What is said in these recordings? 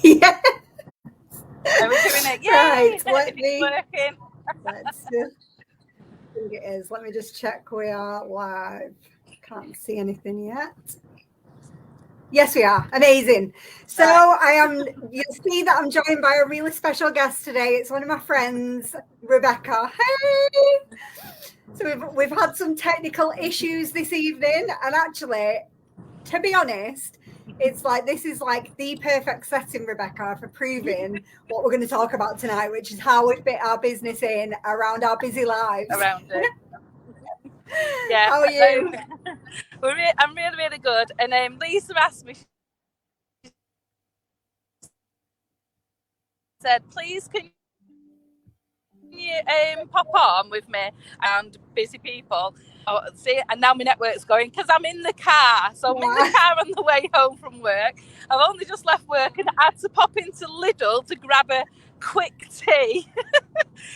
Yeah. Are we doing it? Yay! Right, let If it's me. working. Let's. I think it is. Let me just check. We are live. Can't see anything yet. Yes, we are. Amazing. So Right. you'll see that I'm joined by a really special guest today. It's one of my friends, Rebecca. Hey! So we've had some technical issues this evening, and actually, to be honest, it's like this is like the perfect setting, Rebecca, for proving what we're going to talk about tonight, which is how we fit our business in around our busy lives. Around it. Yeah. How are you? I'm really, really good. And Lisa asked me, she said, please can you pop on with me and busy people? Oh, see, and now my network's going because I'm in the car. So I'm in the car on the way home from work. I've only just left work and I had to pop into Lidl to grab a quick tea.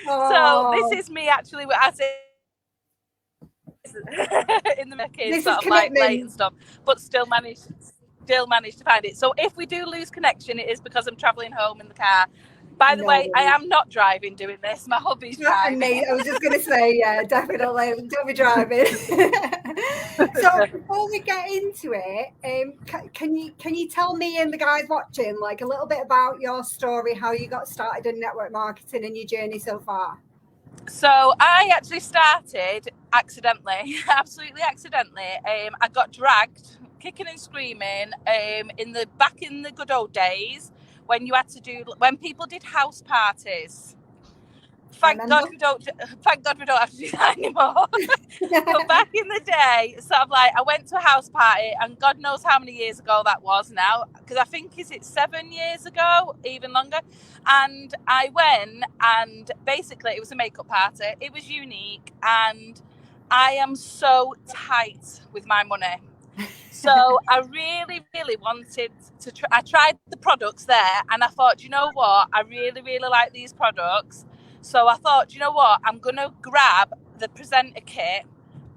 So this is me actually as it in the making, This is sort of like late commitment. and stuff, but still managed to find it. So if we do lose connection, it is because I'm travelling home in the car. By the way, I am not driving doing this. My hubby's driving. I was just going to say, yeah, definitely. Don't be driving. So before we get into it, can you tell me and the guys watching like a little bit about your story, how you got started in network marketing and your journey so far? So I actually started accidentally, absolutely accidentally. I got dragged, kicking and screaming, in the good old days when when people did house parties. Thank God we don't have to do that anymore. But back in the day, sort of like I went to a house party, and God knows how many years ago that was now, because I think is it 7 years ago, even longer. And I went, and basically it was a makeup party. It was unique, and I am so tight with my money. So I really, really wanted to try. I tried the products there, and I thought, you know what? I really, really like these products. So I thought, you know what? I'm going to grab the presenter kit,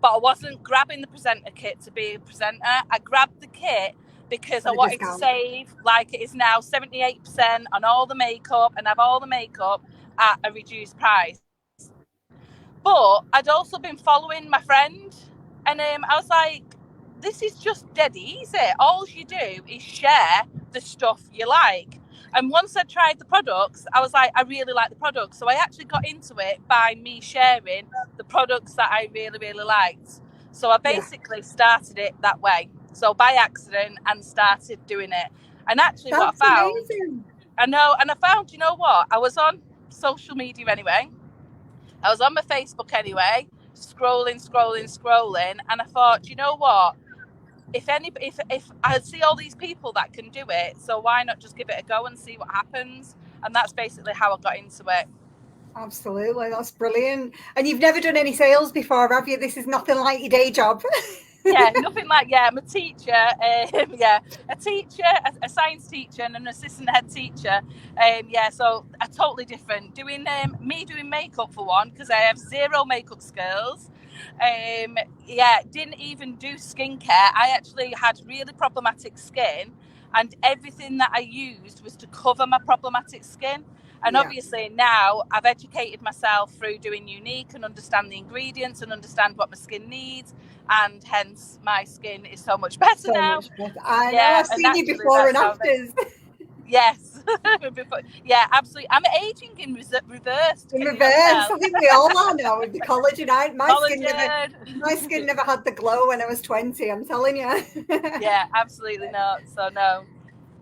but I wasn't grabbing the presenter kit to be a presenter. I grabbed the kit because I wanted to save, like it is now, 78% on all the makeup and have all the makeup at a reduced price. But I'd also been following my friend, and I was like, this is just dead easy. All you do is share the stuff you like. And once I tried the products, I was like, I really like the products. So I actually got into it by me sharing the products that I really, really liked. So I basically started it that way. So by accident, and started doing it. And actually what I found, amazing. I know, and I found, you know what? I was on social media anyway. I was on my Facebook anyway, scrolling, and I thought, you know what? If I see all these people that can do it, so why not just give it a go and see what happens? And that's basically how I got into it. Absolutely, that's brilliant. And you've never done any sales before, have you? This is nothing like your day job. Yeah, nothing like, I'm a teacher, a teacher, a science teacher and an assistant head teacher. So a totally different. Doing makeup for one, because I have zero makeup skills. Didn't even do skincare. I actually had really problematic skin, and everything that I used was to cover my problematic skin. And obviously now I've educated myself through doing Younique and understand the ingredients and understand what my skin needs, and hence my skin is so much better now. Much better. I know, I've seen you before and afters. Yes. Yeah, absolutely. I'm aging in reverse. In reverse. I think we all are now with the collagen. My skin never had the glow when I was 20, I'm telling you. Yeah, absolutely not. So no.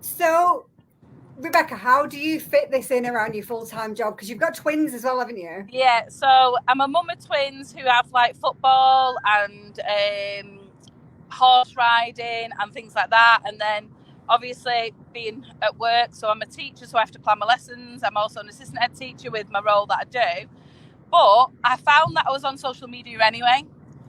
So Rebecca, how do you fit this in around your full-time job? Because you've got twins as well, haven't you? Yeah, so I'm a mum of twins who have like football and horse riding and things like that. And then obviously being at work, so I'm a teacher, so I have to plan my lessons. I'm also an assistant head teacher with my role that I do. But I found that I was on social media anyway.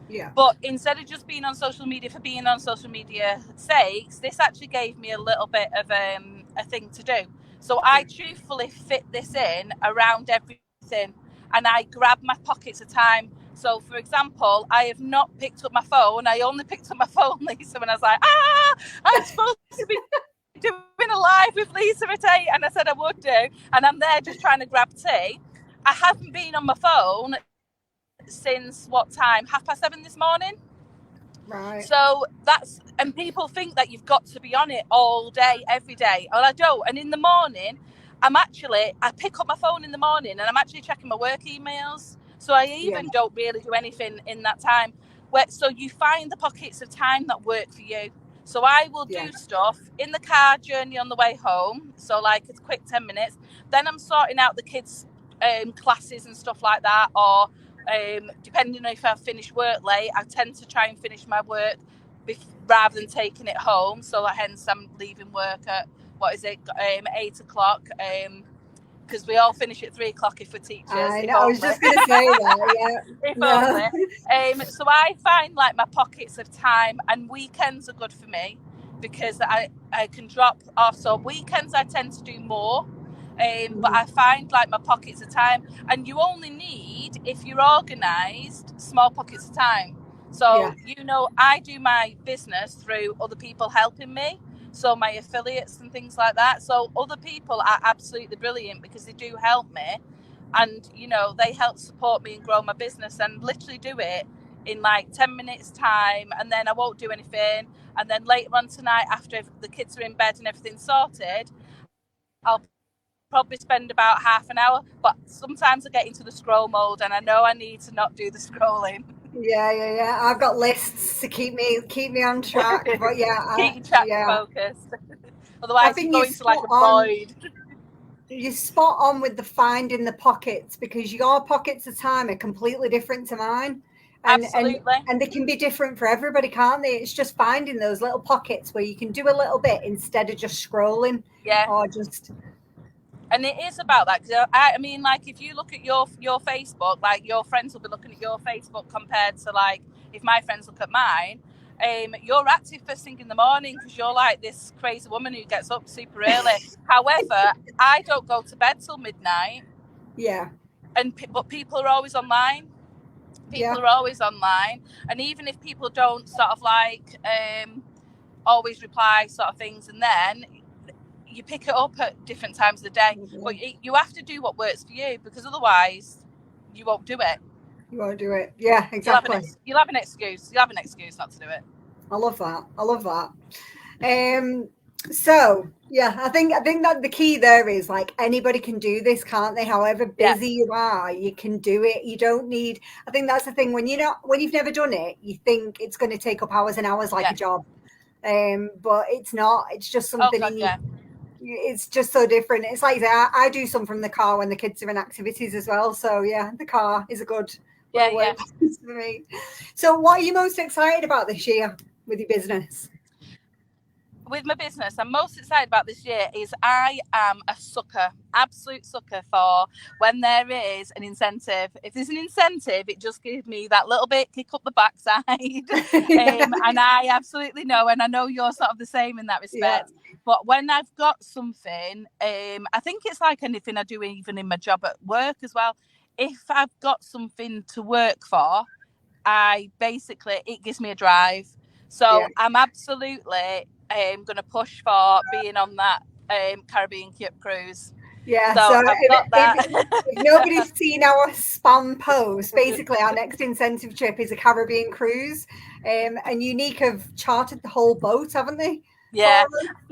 Yeah. But instead of just being on social media for being on social media sakes, this actually gave me a little bit of a thing to do. So I truthfully fit this in around everything, and I grab my pockets of time. So, for example, I have not picked up my phone. I only picked up my phone, Lisa, when I was like, I'm supposed to be doing a live with Lisa at 8, and I said I would do, and I'm there just trying to grab tea. I haven't been on my phone since what time? 7:30 this morning. Right. So and people think that you've got to be on it all day, every day. Well, I don't. And in the morning, I pick up my phone in the morning and I'm actually checking my work emails. So I even don't really do anything in that time. So you find the pockets of time that work for you. So I will do stuff in the car journey on the way home. So like it's quick 10 minutes. Then I'm sorting out the kids' classes and stuff like that. Or depending on if I've finished work late, I tend to try and finish my work rather than taking it home. So hence I'm leaving work at 8 o'clock. Because we all finish at 3 o'clock if we're teachers. I was just going to say that, yeah. So I find like my pockets of time, and weekends are good for me because I can drop off. So weekends I tend to do more, but I find like my pockets of time, and you only need, if you're organised, small pockets of time. So, I do my business through other people helping me. So my affiliates and things like that. So other people are absolutely brilliant because they do help me, and they help support me and grow my business, and literally do it in like 10 minutes time, and then I won't do anything, and then later on tonight after the kids are in bed and everything's sorted, I'll probably spend about half an hour, but sometimes I get into the scroll mode and I know I need to not do the scrolling. Yeah. I've got lists to keep me on track. But keep your track focused. Otherwise, you're going to like a void. You're spot on with the finding the pockets, because your pockets of time are completely different to mine. Absolutely. And they can be different for everybody, can't they? It's just finding those little pockets where you can do a little bit instead of just scrolling. Yeah. Or just. And it is about that, because I mean, like, if you look at your Facebook, like your friends will be looking at your Facebook compared to like if my friends look at mine. You're active first thing in the morning because you're like this crazy woman who gets up super early. However, I don't go to bed till midnight. Yeah. But people are always online. People are always online, and even if people don't sort of like always reply sort of things, and then you pick it up at different times of the day. But you have to do what works for you, because otherwise you won't do it. You won't do it. Yeah, exactly. You'll have an excuse. You'll have an excuse not to do it. I love that. So I think that the key there is, like, anybody can do this, can't they? However busy you are, you can do it. You don't need. I think that's the thing, when you've never done it, you think it's going to take up hours and hours like a job. But it's not. It's just something it's just so different. It's like that. I do some from the car when the kids are in activities as well. So the car is a good for me. So what are you most excited about this year with your business? With my business, I'm most excited about this year is I am a absolute sucker for when there is an incentive. If there's an incentive, it just gives me that little bit kick up the backside. And I absolutely know, and I know you're sort of the same in that respect. But when I've got something, I think it's like anything I do even in my job at work as well. If I've got something to work for, it gives me a drive. So I'm absolutely going to push for being on that Caribbean cruise. Yeah, so I've got that. If nobody's seen our spam post, basically our next incentive trip is a Caribbean cruise. And Unique have chartered the whole boat, haven't they? Yeah.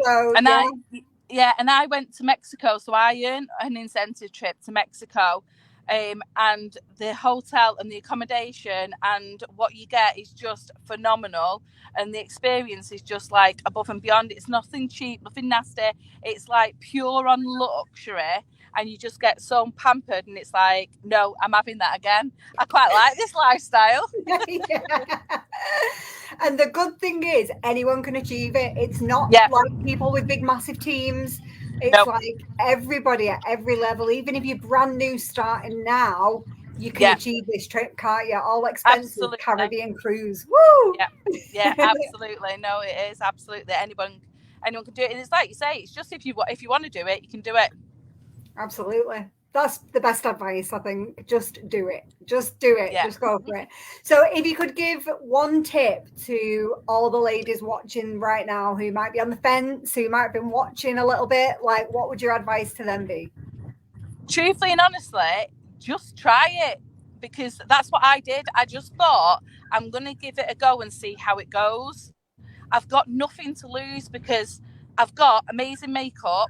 So, and I went to Mexico, so I earned an incentive trip to Mexico. And the hotel and the accommodation and what you get is just phenomenal, and the experience is just like above and beyond. It's nothing cheap, nothing nasty. It's like pure on luxury, and you just get so pampered, and it's like, no, I'm having that again. I quite like this lifestyle. And the good thing is anyone can achieve it. It's not like people with big massive teams. It's like everybody at every level, even if you're brand new starting now, you can achieve this trip, can't you? All expenses, Caribbean cruise. Woo! Yeah, absolutely. No, it is absolutely anyone can do it. And it's like you say, it's just if you want to do it, you can do it. Absolutely. That's the best advice, I think. Just do it. Just do it. Yeah. Just go for it. So if you could give one tip to all the ladies watching right now who might be on the fence, who might have been watching a little bit, like what would your advice to them be? Truthfully and honestly, just try it, because that's what I did. I just thought, I'm going to give it a go and see how it goes. I've got nothing to lose because I've got amazing makeup.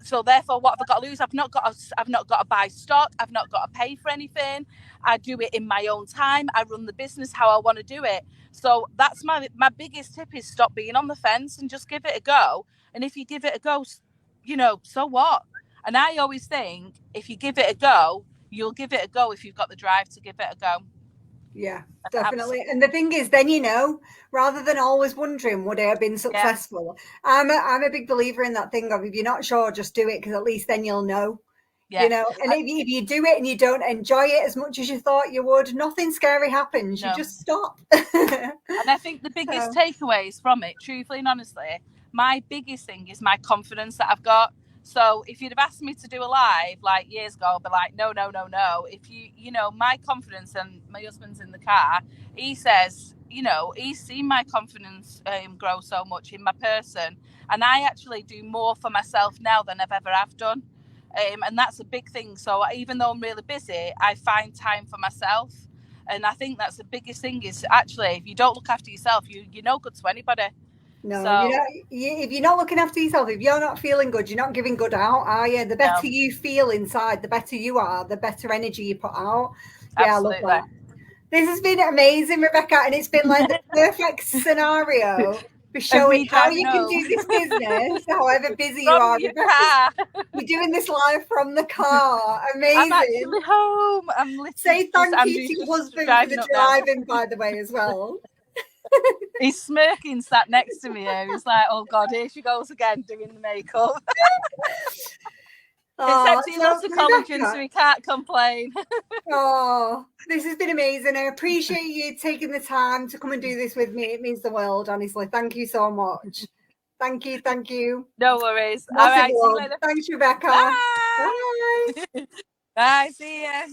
So therefore, what have I got to lose? I've not got to buy stock. I've not got to pay for anything. I do it in my own time. I run the business how I want to do it. So that's my biggest tip, is stop being on the fence and just give it a go. And if you give it a go, so what? And I always think, if you give it a go, you'll give it a go if you've got the drive to give it a go. Yeah, definitely. And the thing is, then rather than always wondering, would I have been successful? Yeah. I'm a big believer in that thing of, if you're not sure, just do it, because at least then you'll know. Yeah. And if you do it and you don't enjoy it as much as you thought you would, nothing scary happens. No. You just stop. And I think the biggest takeaways from it, truthfully and honestly, my biggest thing is my confidence that I've got. So if you'd have asked me to do a live like years ago, I'd be like, no. If my confidence, and my husband's in the car, he says, he's seen my confidence grow so much in my person. And I actually do more for myself now than I've ever have done. And that's a big thing. So even though I'm really busy, I find time for myself. And I think that's the biggest thing, is actually, if you don't look after yourself, you're no good to anybody. No, if you're not looking after yourself, if you're not feeling good, you're not giving good out, are you? The better you feel inside, the better you are, the better energy you put out. Yeah, absolutely. I love that. This has been amazing, Rebecca, and it's been like the perfect scenario for showing how you can do this business, however busy you are. You're doing this live from the car. Amazing. I'm actually home. I'm listening. Say thank you to your husband for the driving, by the way, as well. He's smirking, sat next to me here. He's like, oh God, here she goes again doing the makeup. Except he loves the collagen, so he can't complain. This has been amazing. I appreciate you taking the time to come and do this with me. It means the world, honestly. Thank you so much. Thank you. No worries. All right, see you later. Thanks, Rebecca. Bye. Bye. See ya.